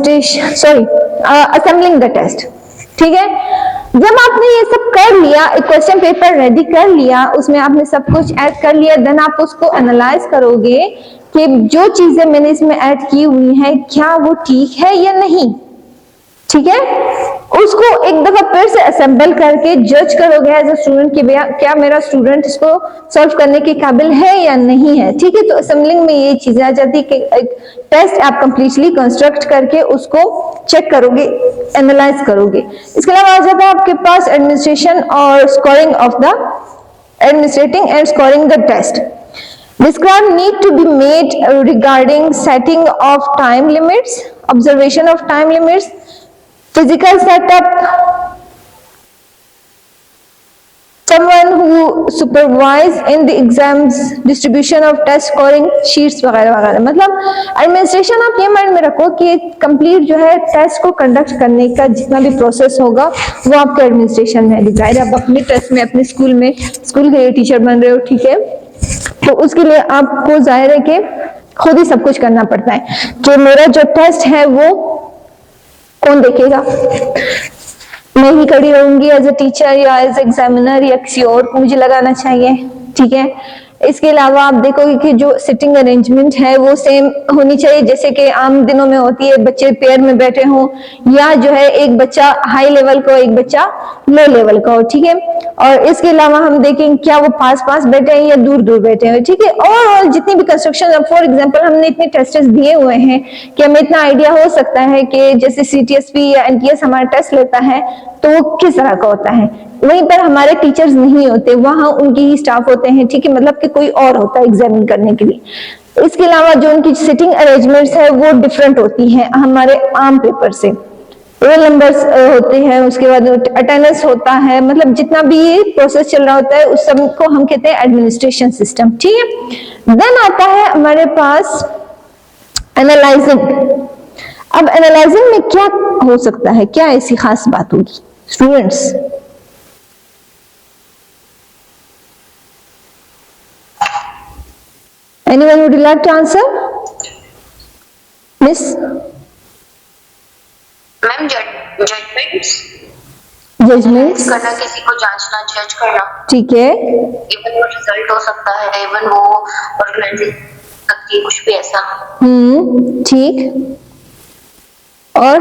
Assembling the test. ठीक है, जब आपने ये सब कर लिया, एक क्वेश्चन पेपर रेडी कर लिया, उसमें आपने सब कुछ ऐड कर लिया, देन आप उसको एनालाइज करोगे कि जो चीजें मैंने इसमें ऐड की हुई हैं क्या वो ठीक है या नहीं। ठीक है, उसको एक दफा फिर से असेंबल करके जज करोगे एज अ स्टूडेंट कि भैया क्या मेरा स्टूडेंट इसको सॉल्व करने के काबिल है या नहीं है। ठीक है, तो असेंबलिंग में ये चीजें आ जाती है कि एक टेस्ट आप कंप्लीटली कंस्ट्रक्ट करके उसको चेक करोगे, एनालाइज करोगे। इसके अलावा आ जाता है आपके पास एडमिनिस्ट्रेशन और scoring of the administrating and scoring the test. Describe need to be made regarding setting of time limits, observation of time limits, physical setup, someone who supervise in the exams, distribution of test scoring sheets वगैरह वगैरह। मतलब administration आप ये mind में रखो कि complete जो है टेस्ट को कंडक्ट करने का जितना भी प्रोसेस होगा वो आपका एडमिनिस्ट्रेशन में डिजाइन। आप अपने टेस्ट में अपने स्कूल के लिए टीचर बन रहे हो, ठीक है, तो उसके लिए आपको जाहिर है कि खुद ही सब कुछ करना पड़ता है कि मेरा जो टेस्ट है वो कौन देखेगा, मैं ही खड़ी रहूंगी एज ए टीचर या एज एग्जामिनर या किसी और को मुझे लगाना चाहिए। ठीक है, इसके अलावा आप देखोगे कि जो सिटिंग अरेंजमेंट है वो सेम होनी चाहिए जैसे कि आम दिनों में होती है, बच्चे पेयर में बैठे हों या जो है एक बच्चा हाई लेवल का हो एक बच्चा लो लेवल का हो। ठीक है, और इसके अलावा हम देखेंगे क्या वो पास पास बैठे हैं या दूर दूर बैठे हैं। ठीक है, और जितनी भी कंस्ट्रक्शन, फॉर एग्जांपल हमने इतने टेस्ट दिए हुए हैं कि हमें इतना आइडिया हो सकता है कि जैसे सीटीएसपी या एनटीएस हमारा टेस्ट लेता है तो वो किस तरह का होता है। वहीं पर हमारे टीचर्स नहीं होते, वहां उनके ही स्टाफ होते हैं। ठीक है, मतलब कि कोई और होता है एग्जामिन करने के लिए। इसके अलावा जो उनकी सिटिंग अरेंजमेंट्स है वो डिफरेंट होती है हमारे आम पेपर से। रोल नंबर्स होते हैं, उसके बाद अटेंडेंस होता है, मतलब जितना भी ये प्रोसेस चल रहा होता है उस सब को हम कहते हैं एडमिनिस्ट्रेशन सिस्टम। ठीक है, देन आता है हमारे पास एनालाइजिंग। अब एनालाइजिंग में क्या हो सकता है, क्या ऐसी खास बात होगी students? Anyone would like to answer? Miss? Ma'am judgements करना, किसी को जांचना, जज करना। ठीक है, इवन वो रिजल्ट हो सकता है, इवन वो ऑर्गेनाइजेशन सकती है, कुछ भी ऐसा। ठीक। और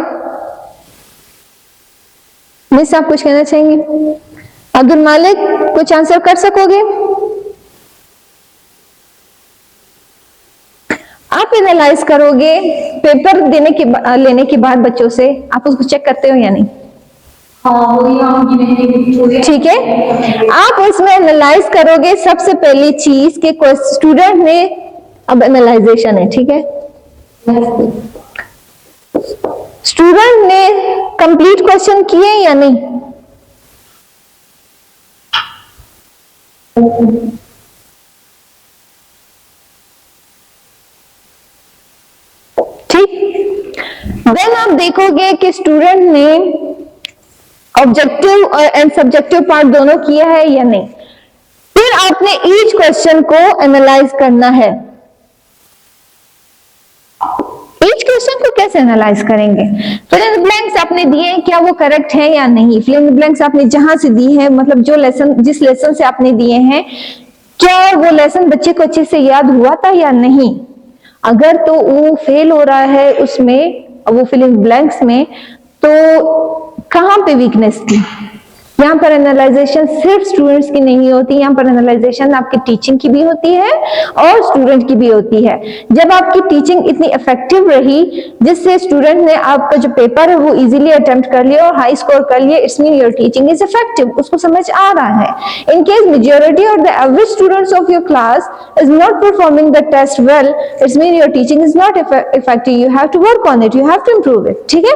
मिस आप कुछ कहना चाहेंगे? अब्दुल मालिक कुछ आंसर कर सकोगे? आप एनालाइज करोगे पेपर लेने के बाद बच्चों से, आप उसको चेक करते हो या नहीं? ठीक है, आप उसमें एनालाइज करोगे सबसे पहली चीज के स्टूडेंट ने, अब एनालाइजेशन है, ठीक है, स्टूडेंट ने कंप्लीट क्वेश्चन किए या नहीं? देन आप देखोगे कि स्टूडेंट ने ऑब्जेक्टिव एंड सब्जेक्टिव पार्ट दोनों किया है या नहीं। फिर आपने ईच क्वेश्चन को एनालाइज करना है। ईच क्वेश्चन को कैसे एनालाइज करेंगे? फिल इन द ब्लैंक्स आपने दिए हैं, क्या वो करेक्ट है या नहीं? फिल इन द ब्लैंक्स आपने जहां से दी है, मतलब जो लेसन, जिस लेसन से आपने दिए हैं, क्या वो लेसन बच्चे को अच्छे से याद हुआ था या नहीं? अगर तो वो फेल हो रहा है उसमें, वो फिल इन ब्लैंक्स में, तो कहां पे वीकनेस थी? यहाँ पर एनालाइजेशन सिर्फ स्टूडेंट्स की नहीं होती, यहाँ पर एनालाइजेशन आपकी टीचिंग की भी होती है और स्टूडेंट की भी होती है। जब आपकी टीचिंग इतनी इफेक्टिव रही जिससे स्टूडेंट ने आपका जो पेपर है वो इजीली अटेम्प्ट कर लिया और हाई स्कोर कर लिया, it's mean your teaching is effective, उसको समझ आ रहा है। इन केस मेजॉरिटी और the average students of your class is not performing the test well, it's mean your teaching is not effective, you have to work on it, you have to improve it. ठीक है,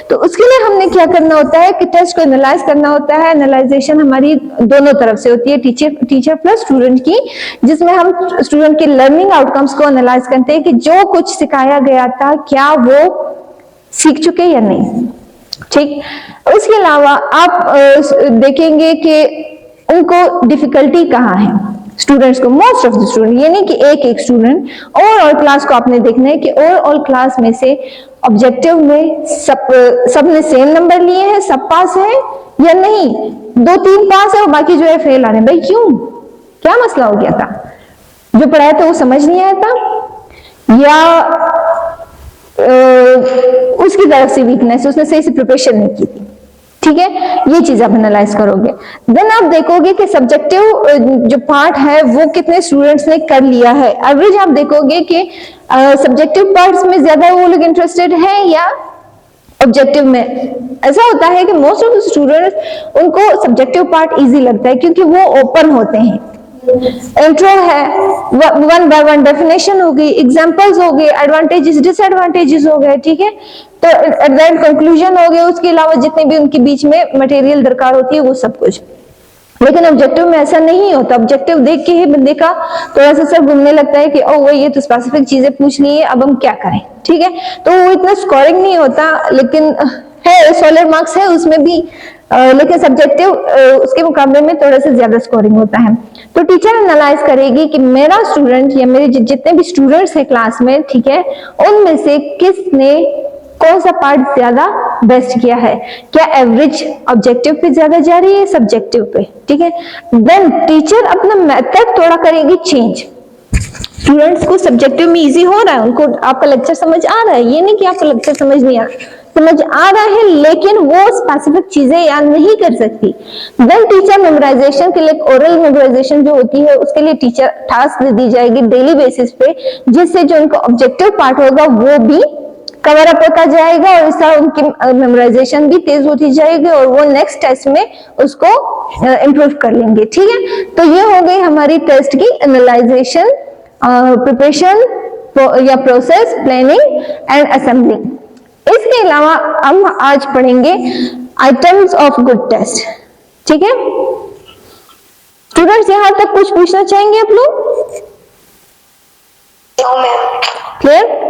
तो उसके लिए हमने क्या करना होता है कि टेस्ट को एनालाइज करना होता है। एनालाइजेशन हमारी दोनों तरफ से होती है, टीचर प्लस स्टूडेंट की, जिसमें हम स्टूडेंट के लर्निंग आउटकम्स को एनालाइज करते हैं कि जो कुछ सिखाया गया था क्या वो सीख चुके या नहीं। ठीक, उसके अलावा आप देखेंगे कि उनको डिफिकल्टी कहाँ है। स्टूडेंट्स को, मोस्ट ऑफ द स्टूडेंट, ये नहीं कि एक स्टूडेंट, ओवरऑल क्लास को आपने देखना है कि ओवरऑल क्लास में से ऑब्जेक्टिव में सबने सेम नंबर लिए हैं, सब पास है या नहीं, 2-3 पास है और बाकी जो है फेल आ रहे हैं। भाई क्यों, क्या मसला हो गया था? जो पढ़ाया था वो समझ नहीं आया था, या उसकी तरफ से वीकनेस, उसने सही से प्रिपरेशन नहीं की थी। ठीक है, ये चीज आप एनालाइज करोगे। देन आप देखोगे कि सब्जेक्टिव जो पार्ट है वो कितने स्टूडेंट्स ने कर लिया है। एवरेज आप देखोगे कि सब्जेक्टिव पार्ट्स में ज्यादा वो लोग इंटरेस्टेड हैं या ऑब्जेक्टिव में। ऐसा होता है कि मोस्ट ऑफ द स्टूडेंट्स, उनको सब्जेक्टिव पार्ट इजी लगता है क्योंकि वो ओपन होते हैं। इंट्रो है, 1 बाय 1 डेफिनेशन हो गई, एग्जांपल्स हो गए, एडवांटेजेस डिसएडवांटेजेस हो गए। ठीक है, तो एट द एंड कंक्लूजन हो गया, उसके अलावा जितने भी उनके बीच में मटेरियल दरकार होती है वो सब कुछ। लेकिन ऑब्जेक्टिव में ऐसा नहीं होता। ऑब्जेक्टिव देख के ही बंदे का थोड़ा सा सर घूमने लगता है कि ओ वो ये तो स्पेसिफिक चीजें पूछ ली है, अब हम क्या करें। ठीक है, तो वो इतना स्कोरिंग नहीं होता, लेकिन है सॉलिड मार्क्स है उसमें भी, लेकिन सब्जेक्टिव उसके मुकाबले में थोड़ा सा ज्यादा स्कोरिंग होता है। तो टीचर एनालाइज करेगी कि मेरा स्टूडेंट या मेरे जितने भी स्टूडेंट्स हैं क्लास में, ठीक है, उनमें से किसने कौन सा पार्ट ज्यादा बेस्ट किया है। क्या एवरेज ऑब्जेक्टिव पे ज्यादा जा रही है सब्जेक्टिव पे। ठीक है, देन टीचर अपना मेथड थोड़ा करेगी चेंज। स्टूडेंट्स को सब्जेक्टिव में इजी हो रहा है, उनको आपका लेक्चर समझ आ रहा है, ये नहीं कि आपका लेक्चर समझ नहीं आ रहा, समझ आ रहा है, लेकिन वो स्पेसिफिक चीजें याद नहीं कर सकती। देन टीचर मेमोराइजेशन के लिए, ओरल मेमोराइजेशन जो होती है उसके लिए टीचर टास्क दे दी जाएगी डेली बेसिस पे, जिससे जो उनका ऑब्जेक्टिव पार्ट होगा वो भी कवर अप होता जाएगा और इस तरह उनकी मेमोराइजेशन भी तेज होती जाएगी और वो नेक्स्ट टेस्ट में उसको इम्प्रूव कर लेंगे। ठीक है, तो ये हो गई हमारी टेस्ट की एनालाइजेशन, प्रिपरेशन या प्रोसेस, प्लानिंग एंड असेंबलिंग। इसके अलावा हम आज पढ़ेंगे आइटम्स ऑफ गुड टेस्ट। ठीक है स्टूडेंट्स, यहां तक कुछ पूछना चाहेंगे आप लोग? क्लियर?